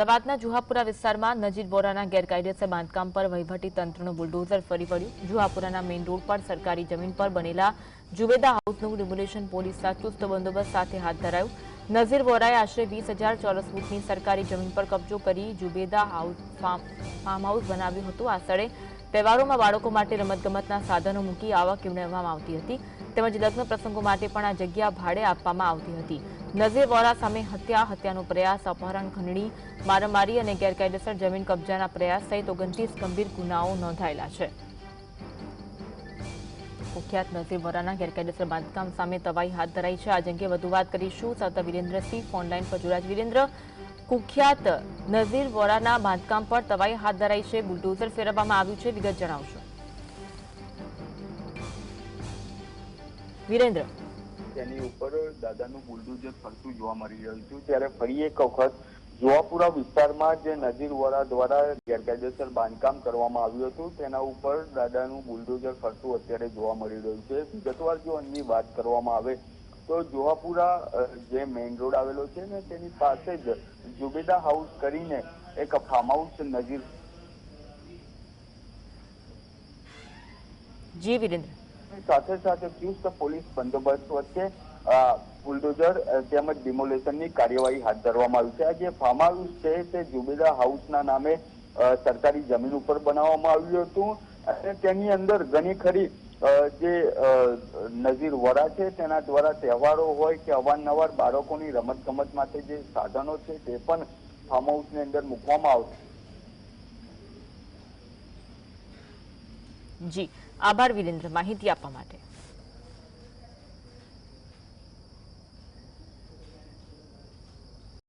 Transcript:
અમદાવાદના જુહાપુરા વિસ્તારમાં નજીર બોરાના ગેરકાયદેસર બાંધકામ પર વહીવટી તંત્રનું બુલડોઝર ફરી વળ્યું। જુહાપુરાના મેઇન રોડ પર સરકારી જમીન પર બનેલા જુબેદા હાઉસનું ડિમોલિશન પોલીસના ચુસ્ત બંદોબસ્ત સાથે હાથ ધરાયું। નજીર બોરાએ આશરે 20,000 ચોરસ ફૂટની સરકારી જમીન પર કબજો કરી જુબેદા ફાર્મ હાઉસ બનાવ્યું હતું। આ સ્થળે તહેવારોમાં બાળકો માટે રમતગમતના સાધનો મૂકી આવક મેળવવામાં આવતી હતી, તેમજ લગ્ન પ્રસંગો માટે પણ આ જગ્યા ભાડે આપવામાં આવતી હતી। નજીર બોરા સામે હત્યાનો પ્રયાસ, અપહરણ, ખંડણી, મારામારી અને ગેરકાયદેસર જમીન કબજાના પ્રયાસ સહિત 29 ગંભીર ગુનાઓ નોંધાયેલા છે। કુખ્યાત નજીર બોરાના ગેરકાયદેસર બાંધકામ સામે તવાઈ હાથ ધરાઈ છે। આ અંગે વધુ વાત કરીશું સહયોગી વિરેન્દ્રસિંહ ફોનલાઈન પર જોડાયા છે। વિરેન્દ્ર, કુખ્યાત નજીર બોરાના બાંધકામ પર તવાઈ હાથ ધરાઈ છે, બુલડોઝર ફેરવવામાં આવ્યું છે, વિગત જણાવશો વિરેન્દ્ર? તેની ઉપર દાદાનું બુલડોઝર ફરતું જોવા મળી રહ્યું છે। ત્યારે ફરી એક વખત જુહાપુરા વિસ્તારમાં જે નજીર વોરા દ્વારા ગેરકાયદેસર બાંધકામ કરવામાં આવ્યું હતું તેના ઉપર દાદાનું બુલડોઝર ફરતું અત્યારે જોવા મળી રહ્યું છે। વિગતવાર જો અન્ય વાત કરવામાં આવે તો જુહાપુરા જે મેઇન રોડ આવેલો છે ને તેની પાસે જ જુબેદા હાઉસ કરીને એક ફાર્મ હાઉસ નજીર જી વિરેન્દ્ર, સાથે સાથે ચુસ્ત પોલીસ બંદોબસ્ત વચ્ચે બુલડોઝર તેમજ ડિમોલેશનની કાર્યવાહી હાથ ધરવામાં આવી છે। આ જે ફાર્મ હાઉસ છે તે જુબેદા હાઉસના નામે સરકારી જમીન ઉપર બનાવવામાં આવ્યું હતું અને તેની અંદર ઘણી ખરી જે નજીર વોરા છે તેના દ્વારા તહેવારો હોય કે અવારનવાર બાળકોની રમતગમત માટે જે સાધનો છે તે પણ ફાર્મ હાઉસની અંદર મૂકવામાં આવશે। જી આભાર વિરેન્દ્ર, માહિતી આપવા માટે।